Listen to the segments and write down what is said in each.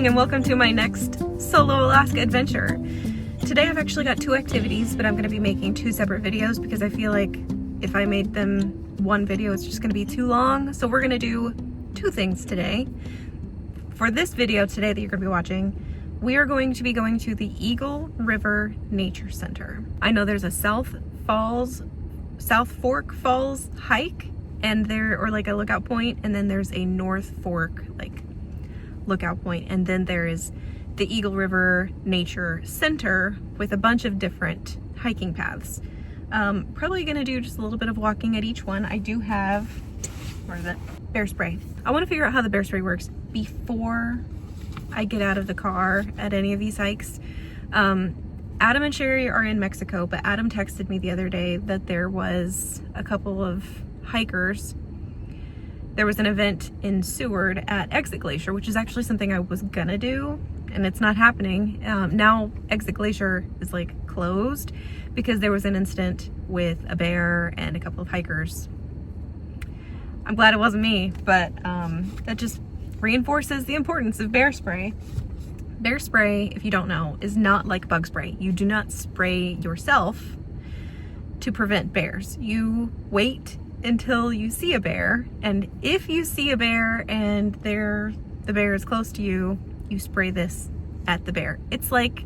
morning and welcome to my next solo Alaska adventure. Today I've actually got two activities, but I'm going to be making two separate videos because I feel like if I made them one video it's just going to be too long. So we're going to do two things today. For this video today that you're going to be watching, we are going to be going to the Eagle River Nature Center. I know there's a South Fork Falls hike and or like a lookout point, and then there's a North Fork like lookout point, and then there is the Eagle River Nature Center with a bunch of different hiking paths. Probably gonna do just a little bit of walking at each one. I do have, where is it? Bear spray. I want to figure out how the bear spray works before I get out of the car at any of these hikes. Adam and Sherry are in Mexico, but Adam texted me the other day that there was a couple of hikers. There was an event in Seward at Exit Glacier, which is actually something I was gonna do, and it's not happening. Now Exit Glacier is like closed because there was an incident with a bear and a couple of hikers. I'm glad it wasn't me, but that just reinforces the importance of bear spray. Bear spray, if you don't know, is not like bug spray. You do not spray yourself to prevent bears. You wait until you see a bear, and if you see a bear and the bear is close to you, you spray this at the bear. It's like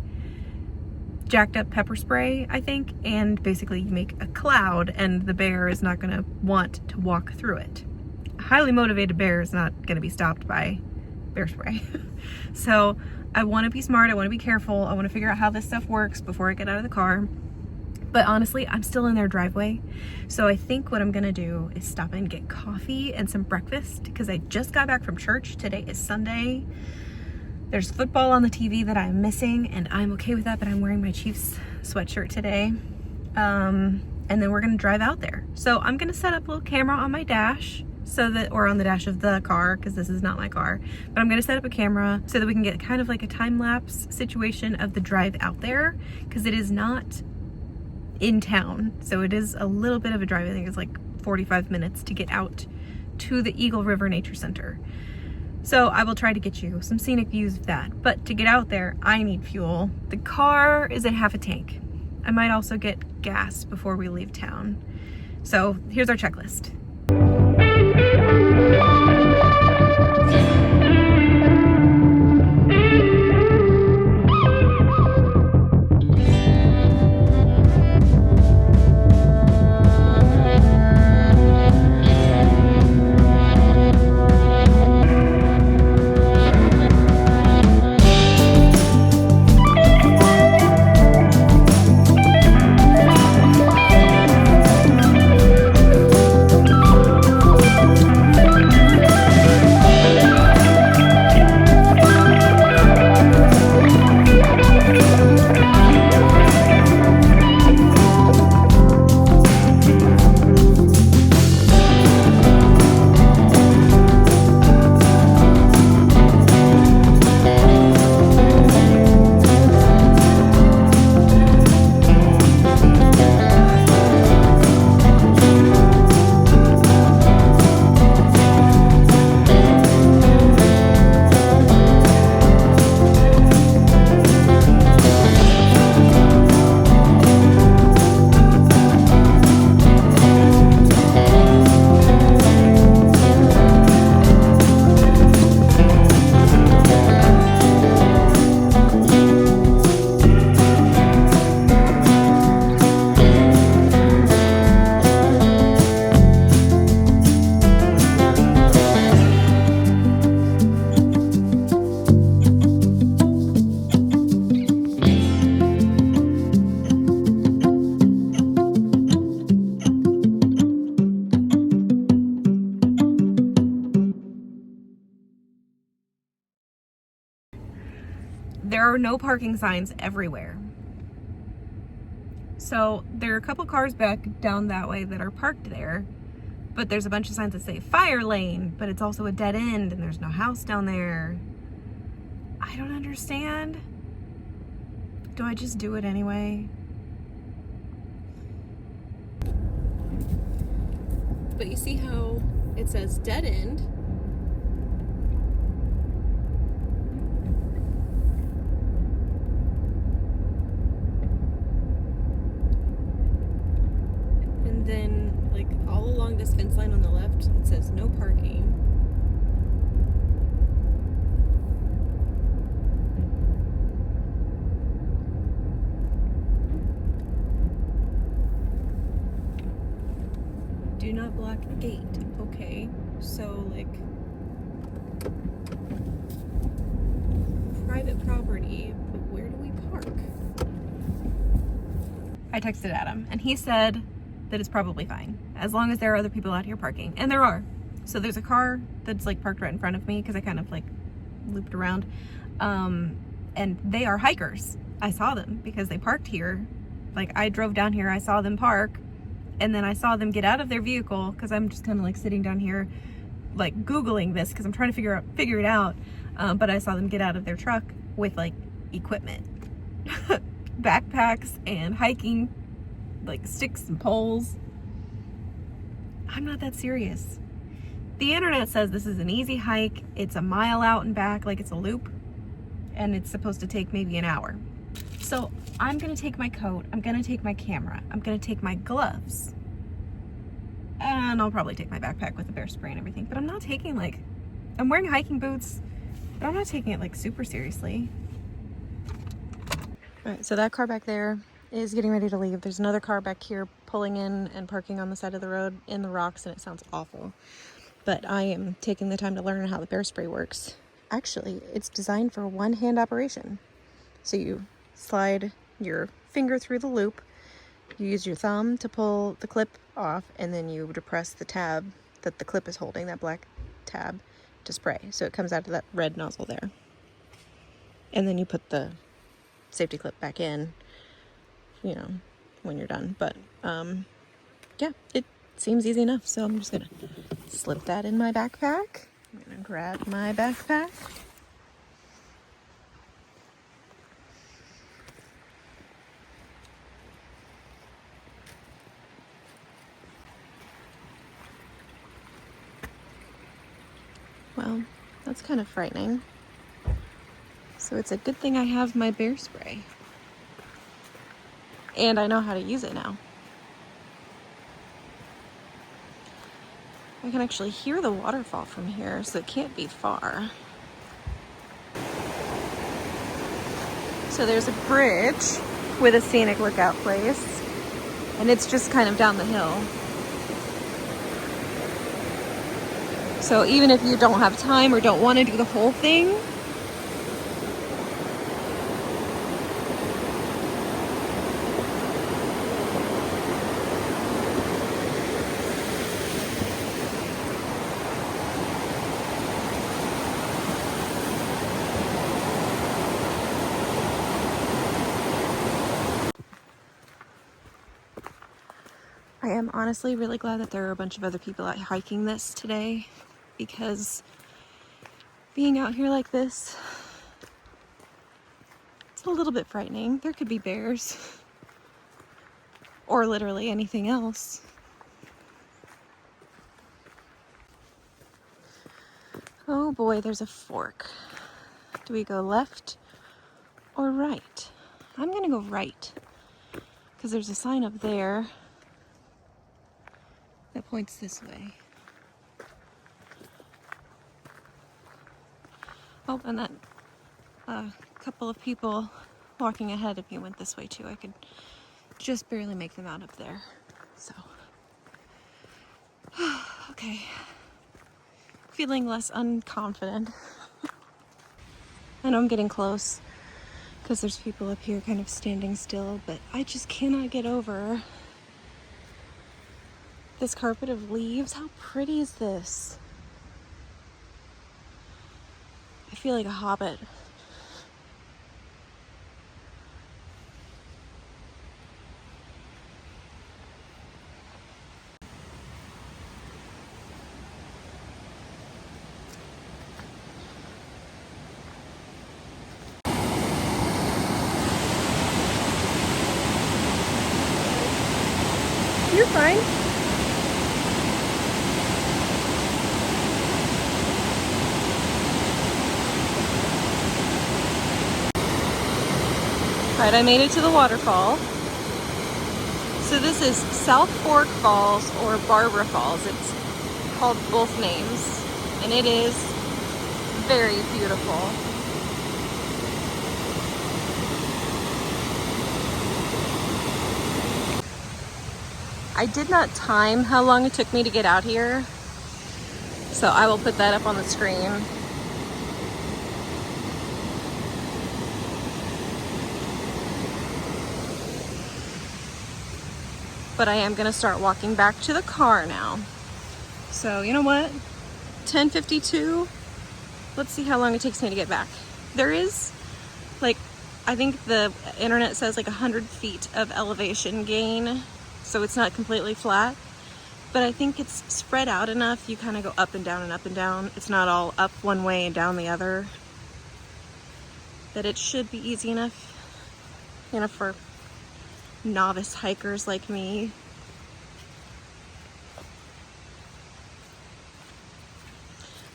jacked up pepper spray, I think, and basically you make a cloud and the bear is not gonna want to walk through it. A highly motivated bear is not gonna be stopped by bear spray. So I wanna be smart, I wanna be careful, I wanna figure out how this stuff works before I get out of the car. But honestly, I'm still in their driveway. So I think what I'm gonna do is stop and get coffee and some breakfast because I just got back from church. Today is Sunday. There's football on the TV that I'm missing, and I'm okay with that, but I'm wearing my Chiefs sweatshirt today. And then we're gonna drive out there. So I'm gonna set up a little camera on my dash or on the dash of the car, because this is not my car, but I'm gonna set up a camera so that we can get kind of like a time-lapse situation of the drive out there, because it is not in town, so it is a little bit of a drive. I think it's like 45 minutes to get out to the Eagle River Nature Center. So I will try to get you some scenic views of that, but to get out there I need fuel. The car is at half a tank. I might also get gas before we leave town. So here's our checklist. There are no parking signs everywhere. So there are a couple cars back down that way that are parked there, but there's a bunch of signs that say fire lane, but it's also a dead end and there's no house down there. I don't understand. Do I just do it anyway? But you see how it says dead end? this fence line on the left, it says no parking. Do not block the gate. Okay, so like private property, but where do we park? I texted Adam and he said that it's probably fine as long as there are other people out here parking, and there are. So there's a car that's like parked right in front of me because I kind of like looped around, and they are hikers. I saw them because they parked here. Like I drove down here, I saw them park, and then I saw them get out of their vehicle because I'm just kind of like sitting down here like Googling this because I'm trying to figure it out. But I saw them get out of their truck with like equipment, backpacks and hiking, like sticks and poles. I'm not that serious. The internet says this is an easy hike. It's a mile out and back, like it's a loop, and it's supposed to take maybe an hour. So I'm gonna take my coat, I'm gonna take my camera, I'm gonna take my gloves, and I'll probably take my backpack with the bear spray and everything, but I'm not taking like, I'm wearing hiking boots, but I'm not taking it like super seriously. All right, so that car back there is getting ready to leave. There's another car back here pulling in and parking on the side of the road in the rocks, and it sounds awful. But I am taking the time to learn how the bear spray works. Actually, it's designed for a one-hand operation. So you slide your finger through the loop, you use your thumb to pull the clip off, and then you depress the tab that the clip is holding, that black tab, to spray. So it comes out of that red nozzle there. And then you put the safety clip back in, you know, when you're done. But yeah, it seems easy enough. So I'm just gonna slip that in my backpack. I'm gonna grab my backpack. Well, that's kind of frightening. So it's a good thing I have my bear spray. And I know how to use it now. I can actually hear the waterfall from here, so it can't be far. So there's a bridge with a scenic lookout place, and it's just kind of down the hill. So even if you don't have time or don't want to do the whole thing, I am honestly really glad that there are a bunch of other people out hiking this today, because being out here like this, it's a little bit frightening. There could be bears or literally anything else. Oh boy, there's a fork. Do we go left or right? I'm gonna go right because there's a sign up there that points this way. Oh, and that couple of people walking ahead of me went this way too. I could just barely make them out up there. So, okay. Feeling less unconfident. I know I'm getting close because there's people up here kind of standing still, but I just cannot get over this carpet of leaves. How pretty is this? I feel like a hobbit. You're fine. Alright, I made it to the waterfall. So this is South Fork Falls or Barbara Falls. It's called both names, and it is very beautiful. I did not time how long it took me to get out here, so I will put that up on the screen. But I am gonna start walking back to the car now. So you know what? 10:52. Let's see how long it takes me to get back. There is like, I think the internet says like 100 feet of elevation gain. So it's not completely flat, but I think it's spread out enough. You kind of go up and down and up and down. It's not all up one way and down the other. That it should be easy enough, you know, for novice hikers like me.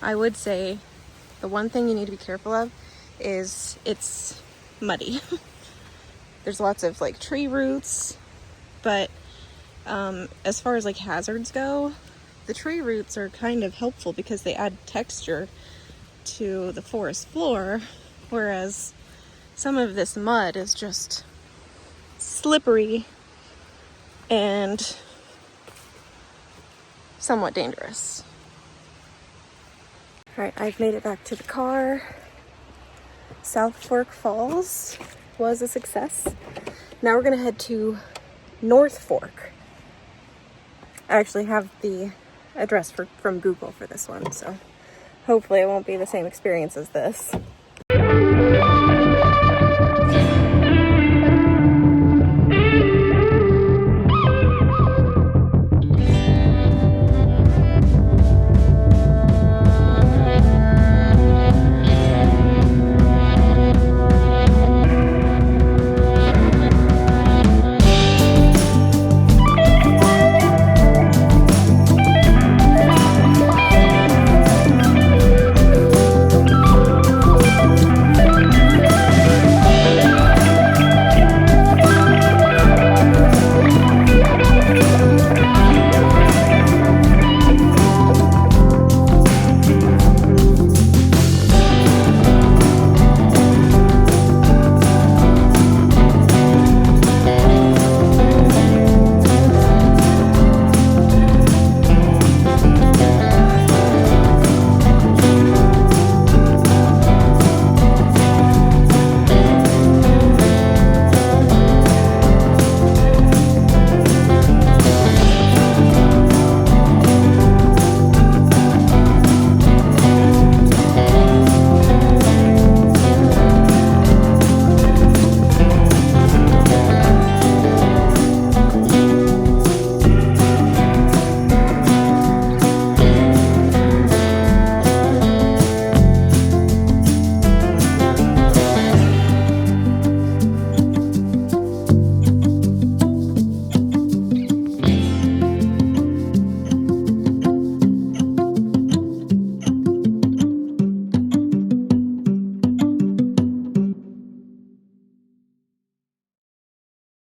I would say the one thing you need to be careful of is it's muddy. There's lots of like tree roots, but as far as like hazards go, the tree roots are kind of helpful because they add texture to the forest floor, whereas some of this mud is just slippery and somewhat dangerous. All right, I've made it back to the car. South Fork Falls was a success. Now we're gonna head to North Fork. I actually have the address from Google for this one, so hopefully it won't be the same experience as this.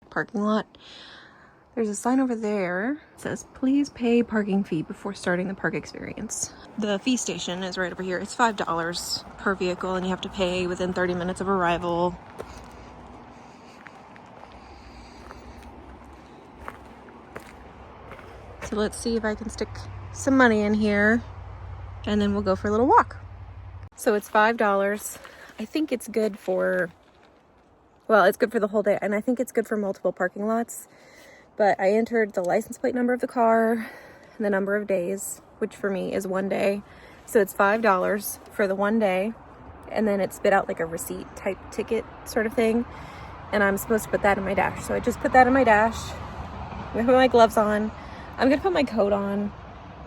Parking lot. There's a sign over there that says please pay parking fee before starting the park experience. The fee station is right over here. It's $5 per vehicle and you have to pay within 30 minutes of arrival. So let's see if I can stick some money in here and then we'll go for a little walk. So it's $5. I think it's good for, well, it's good for the whole day, and I think it's good for multiple parking lots. But I entered the license plate number of the car and the number of days, which for me is 1 day. So it's $5 for the 1 day, and then it spit out like a receipt type ticket sort of thing. And I'm supposed to put that in my dash. So I just put that in my dash. I'm gonna put my gloves on. I'm gonna put my coat on,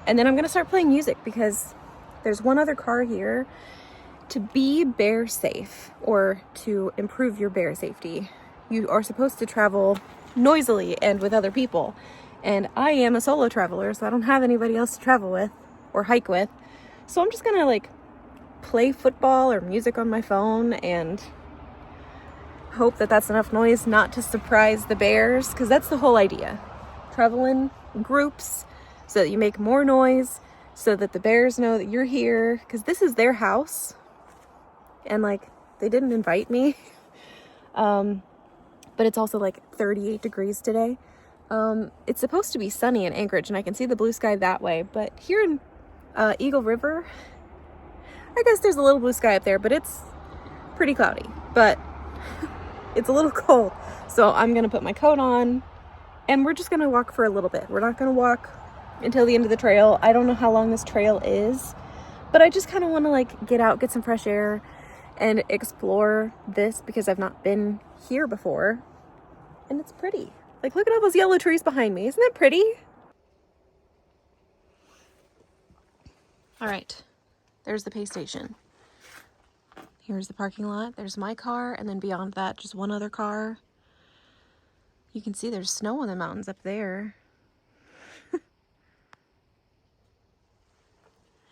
and then I'm gonna start playing music because there's one other car here. To be bear safe, or to improve your bear safety, you are supposed to travel noisily and with other people. And I am a solo traveler, so I don't have anybody else to travel with or hike with. So I'm just gonna like play football or music on my phone and hope that that's enough noise not to surprise the bears, because that's the whole idea. Travel in groups so that you make more noise, so that the bears know that you're here, because this is their house. And like, they didn't invite me. But it's also like 38 degrees today. It's supposed to be sunny in Anchorage, and I can see the blue sky that way. But here in Eagle River, I guess there's a little blue sky up there, but it's pretty cloudy. But it's a little cold. So I'm gonna put my coat on, and we're just gonna walk for a little bit. We're not gonna walk until the end of the trail. I don't know how long this trail is, but I just kind of want to like get out, get some fresh air, and explore this because I've not been here before. And it's pretty. Like, look at all those yellow trees behind me. Isn't that pretty? All right, there's the pay station. Here's the parking lot. There's my car, and then beyond that, just one other car. You can see there's snow on the mountains up there.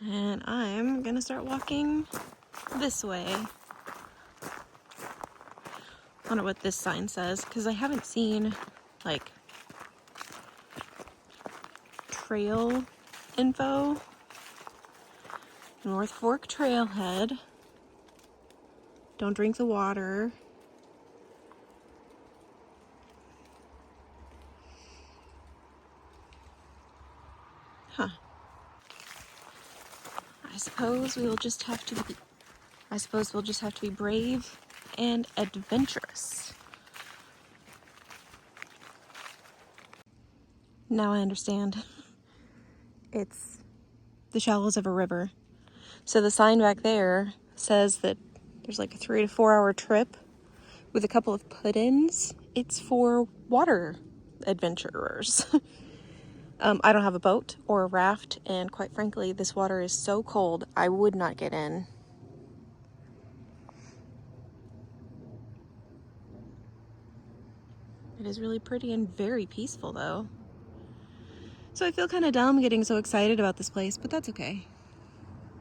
And I'm gonna start walking this way. I wonder what this sign says, because I haven't seen like trail info. North Fork Trailhead. Don't drink the water. Huh. I suppose we'll just have to be brave and adventurous. Now I understand. It's the shallows of a river. So the sign back there says that there's like a 3 to 4 hour trip with a couple of put-ins. It's for water adventurers. I don't have a boat or a raft, and quite frankly, this water is so cold, I would not get in. It is really pretty and very peaceful though. So I feel kind of dumb getting so excited about this place, but that's okay.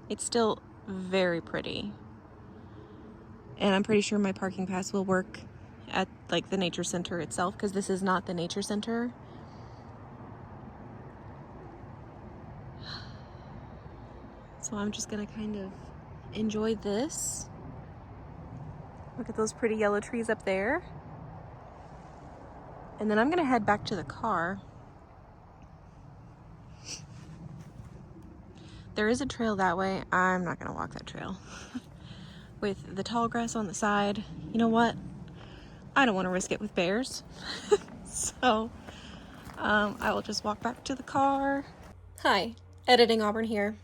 It's still very pretty. And I'm pretty sure my parking pass will work at like the nature center itself, because this is not the nature center. So I'm just gonna kind of enjoy this. Look at those pretty yellow trees up there. And then I'm gonna head back to the car. There is a trail that way. I'm not gonna walk that trail. With the tall grass on the side. You know what? I don't want to risk it with bears. So I will just walk back to the car. Hi, editing Auburn here.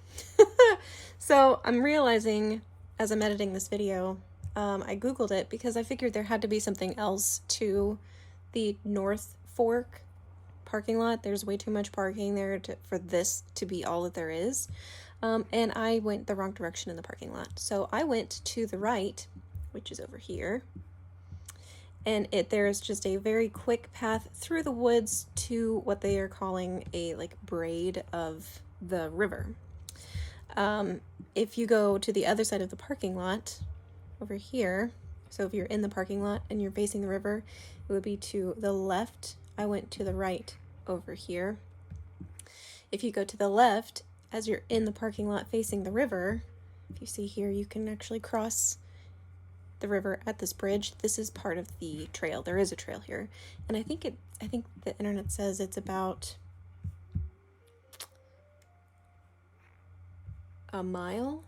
So I'm realizing as I'm editing this video, I Googled it because I figured there had to be something else to the North Fork parking lot. There's way too much parking there for this to be all that there is. And I went the wrong direction in the parking lot. So I went to the right, which is over here. And there's just a very quick path through the woods to what they are calling a like braid of the river. If you go to the other side of the parking lot over here, so if you're in the parking lot and you're facing the river, it would be to the left. I went to the right over here. If you go to the left, as you're in the parking lot facing the river, if you see here, you can actually cross the river at this bridge. This is part of the trail. There is a trail here. And I think the internet says it's about a mile.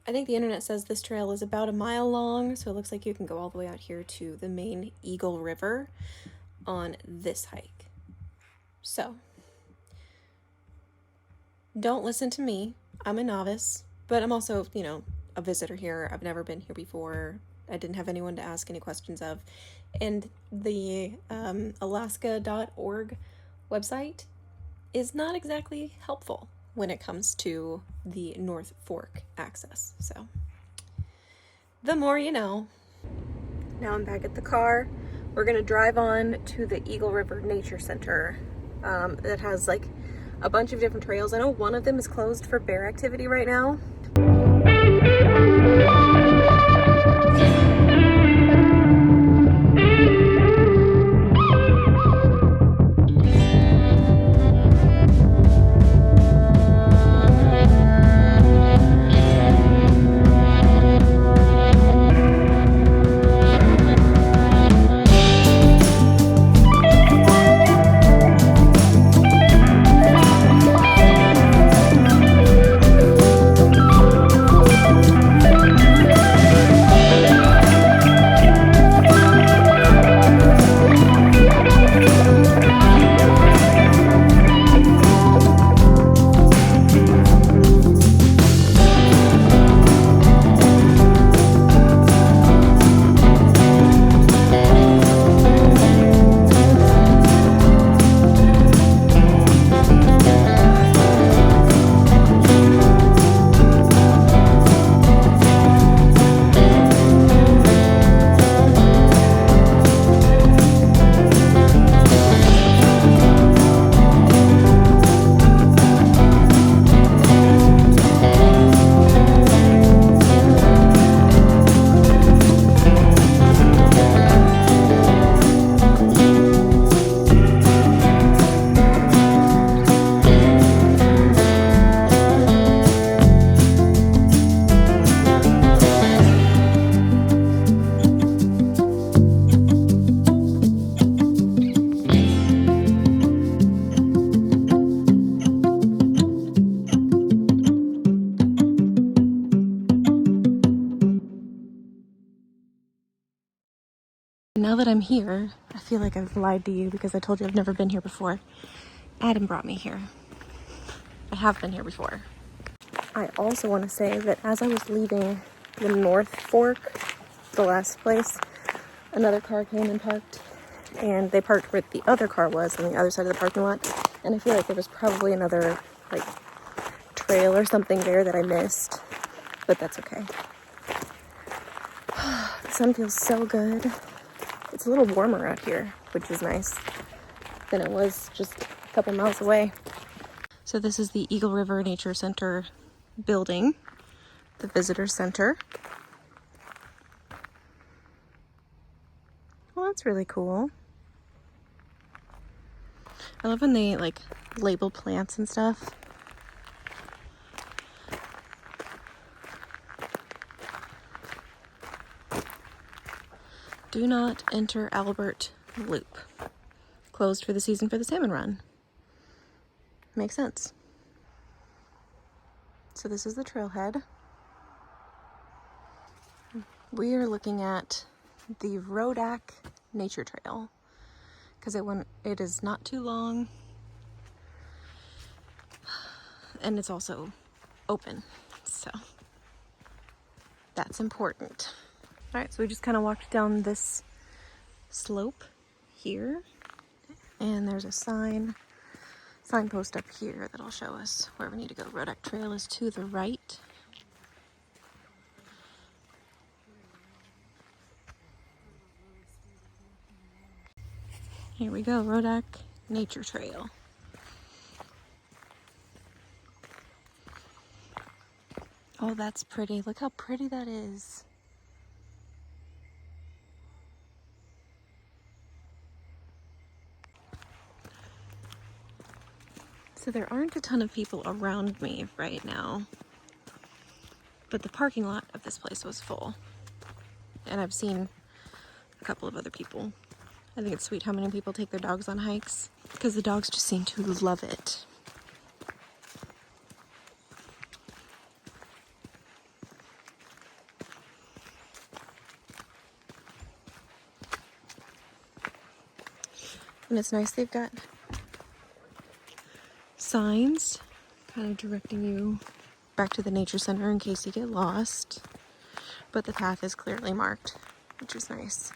I think the internet says this trail is about a mile long, so it looks like you can go all the way out here to the main Eagle River on this hike. So, don't listen to me. I'm a novice, but I'm also, a visitor here. I've never been here before. I didn't have anyone to ask any questions of. And the alaska.org website is not exactly helpful when it comes to the North Fork access. So, the more you know. Now I'm back at the car. We're gonna drive on to the Eagle River Nature Center that has like a bunch of different trails. I know one of them is closed for bear activity right now. I'm here, I feel like I've lied to you because I told you I've never been here before. Adam brought me here. I have been here before. I also want to say that as I was leaving the North Fork, the last place, another car came and parked, and they parked where the other car was on the other side of the parking lot, and I feel like there was probably another, like, trail or something there that I missed, but that's okay. The sun feels so good. It's a little warmer out here, which is nice, than it was just a couple miles away. So this is the Eagle River Nature Center building, the visitor center. Well, that's really cool. I love when they like label plants and stuff. Do not enter Albert Loop. Closed for the season for the salmon run. Makes sense. So this is the trailhead. We are looking at the Rodak Nature Trail because it is not too long and it's also open, so that's important. All right, so we just kind of walked down this slope here, and there's a signpost up here that'll show us where we need to go. Rodak Trail is to the right. Here we go, Rodak Nature Trail. Oh, that's pretty. Look how pretty that is. So there aren't a ton of people around me right now, but the parking lot of this place was full. And I've seen a couple of other people. I think it's sweet how many people take their dogs on hikes because the dogs just seem to love it. And it's nice they've got signs kind of directing you back to the nature center in case you get lost. But the path is clearly marked, which is nice.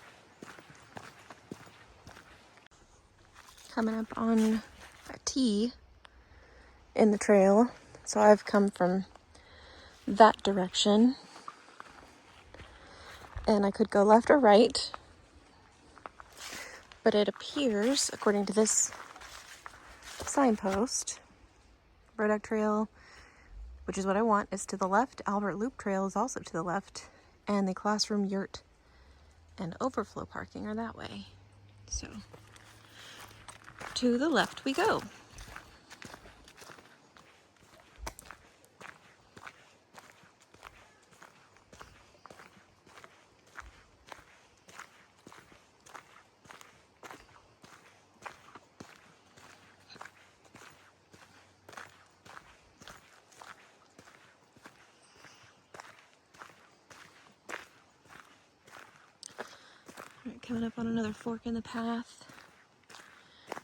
Coming up on a T in the trail. So I've come from that direction. And I could go left or right. But it appears, according to this signpost, Rodak Trail, which is what I want, is to the left. Albert Loop Trail is also to the left. And the classroom yurt and overflow parking are that way. So, to the left we go. Alright, coming up on another fork in the path.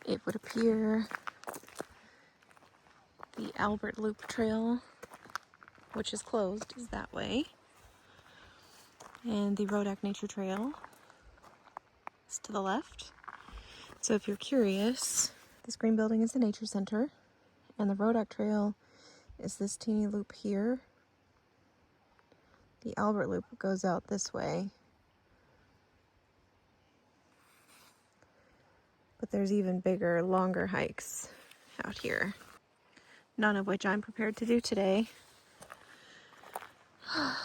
It would appear the Albert Loop Trail, which is closed, is that way. And the Rodak Nature Trail is to the left. So if you're curious, this green building is the Nature Center, and the Rodak Trail is this teeny loop here. The Albert Loop goes out this way. But there's even bigger, longer hikes out here. None of which I'm prepared to do today.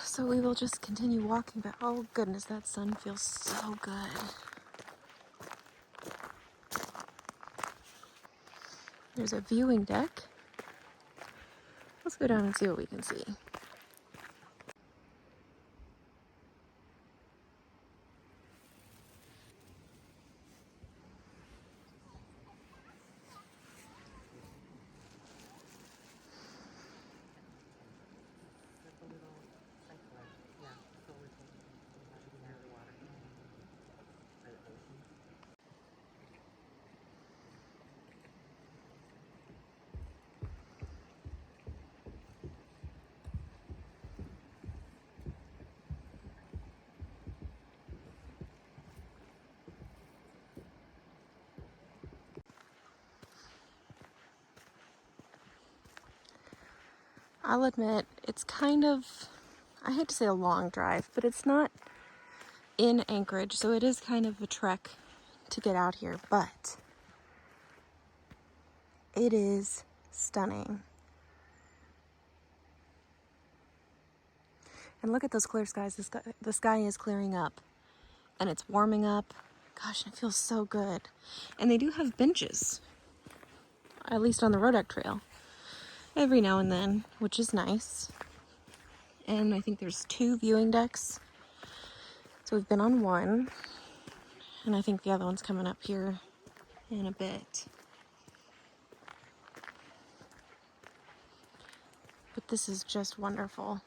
So we will just continue walking, but oh goodness, that sun feels so good. There's a viewing deck. Let's go down and see what we can see. I'll admit, it's kind of, I hate to say a long drive, but it's not in Anchorage, so it is kind of a trek to get out here, but it is stunning. And look at those clear skies. The sky is clearing up and it's warming up. Gosh, it feels so good. And they do have benches, at least on the Road Deck Trail, every now and then, which is nice. And I think there's 2 viewing decks. So we've been on one, and I think the other one's coming up here in a bit. But this is just wonderful.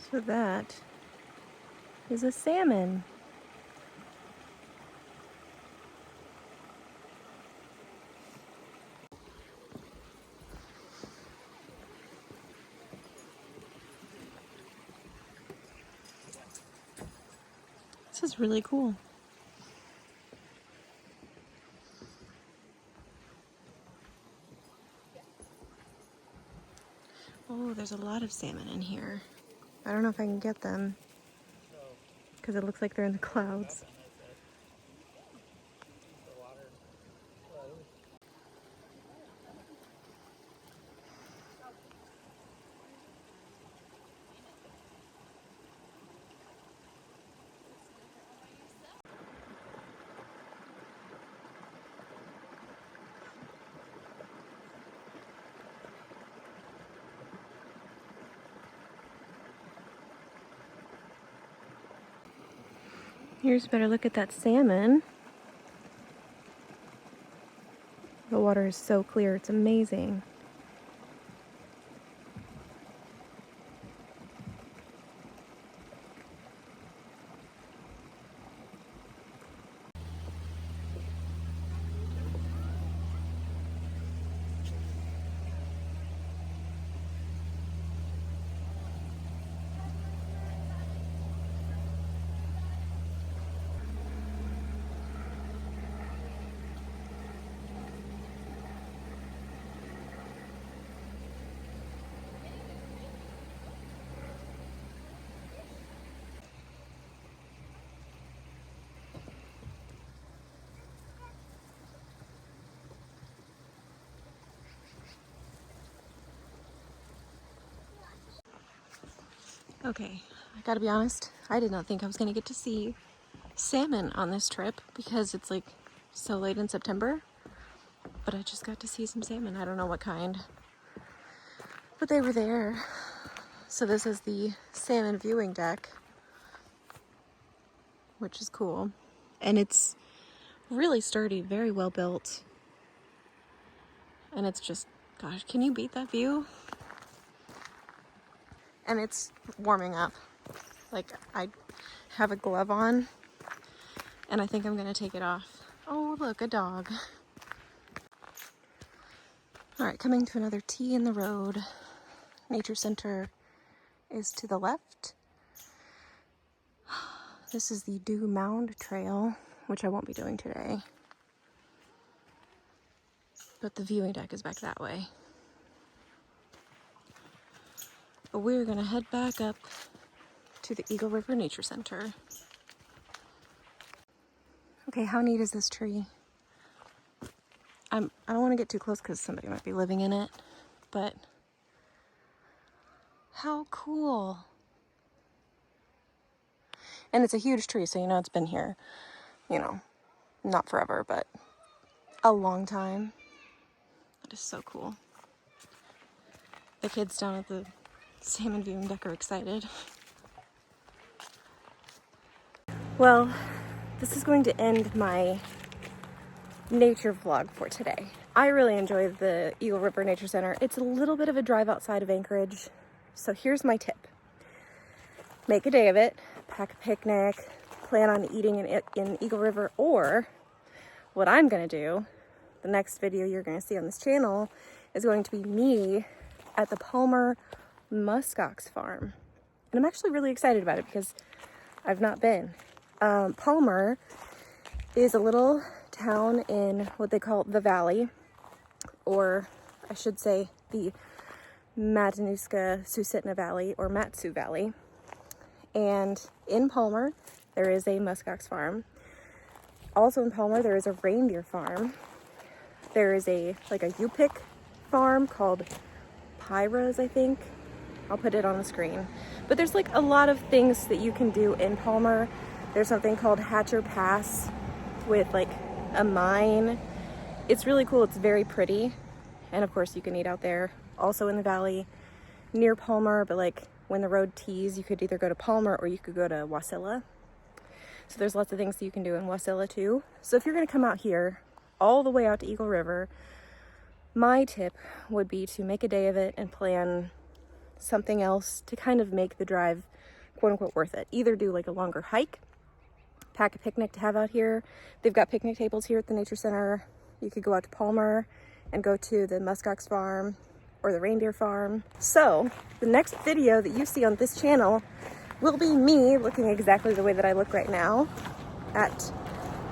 So that is a salmon. This is really cool. Oh, there's a lot of salmon in here. I don't know if I can get them because it looks like they're in the clouds. Here's a better look at that salmon. The water is so clear, it's amazing. Okay, I gotta be honest, I did not think I was gonna get to see salmon on this trip because it's like so late in September, but I just got to see some salmon. I don't know what kind, but they were there. So this is the salmon viewing deck, which is cool. And it's really sturdy, very well built. And it's just, gosh, can you beat that view? And it's warming up. Like, I have a glove on, and I think I'm gonna take it off. Oh, look, a dog. All right, coming to another T in the road. Nature Center is to the left. This is the Dew Mound Trail, which I won't be doing today. But the viewing deck is back that way. But we're gonna head back up to the Eagle River Nature Center. Okay, how neat is this tree? I don't want to get too close because somebody might be living in it, but How cool. And it's a huge tree, so you know it's been here, you know, not forever, but a long time. That is so cool. The kids down at the salmon viewing deck are excited. Well, this is going to end my nature vlog for today. I really enjoyed the Eagle River Nature Center. It's a little bit of a drive outside of Anchorage, so here's my tip. Make a day of it, pack a picnic, plan on eating in Eagle River, or what I'm gonna do, the next video you're gonna see on this channel is going to be me at the Palmer muskox farm. And I'm actually really excited about it because I've not been. Palmer is a little town in what they call the Valley, or I should say the Matanuska-Susitna Valley, or Mat-Su Valley. And in Palmer, there is a muskox farm. Also in Palmer, there is a reindeer farm. There is a U-pick farm called Pyra's, I think. I'll put it on the screen. But there's like a lot of things that you can do in Palmer. There's something called Hatcher Pass with like a mine. It's really cool. It's very pretty. And of course you can eat out there. Also in the valley near Palmer, but like when the road tees, you could either go to Palmer or you could go to Wasilla. So there's lots of things that you can do in Wasilla too. So if you're gonna come out here all the way out to Eagle River, my tip would be to make a day of it and plan something else to kind of make the drive quote unquote worth it. Either do like a longer hike, pack a picnic to have out here. They've got picnic tables here at the Nature Center. You could go out to Palmer and go to the muskox farm or the reindeer farm. So the next video that you see on this channel will be me looking exactly the way that I look right now at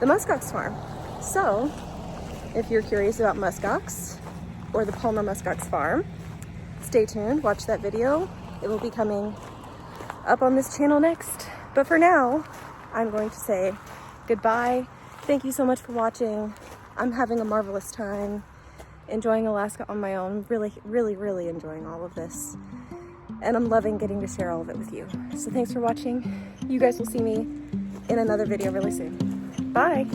the muskox farm. So if you're curious about muskox or the Palmer muskox farm, stay tuned, watch that video. It will be coming up on this channel next. But for now, I'm going to say goodbye. Thank you so much for watching. I'm having a marvelous time enjoying Alaska on my own. Really, really, really enjoying all of this. And I'm loving getting to share all of it with you. So thanks for watching. You guys will see me in another video really soon. Bye.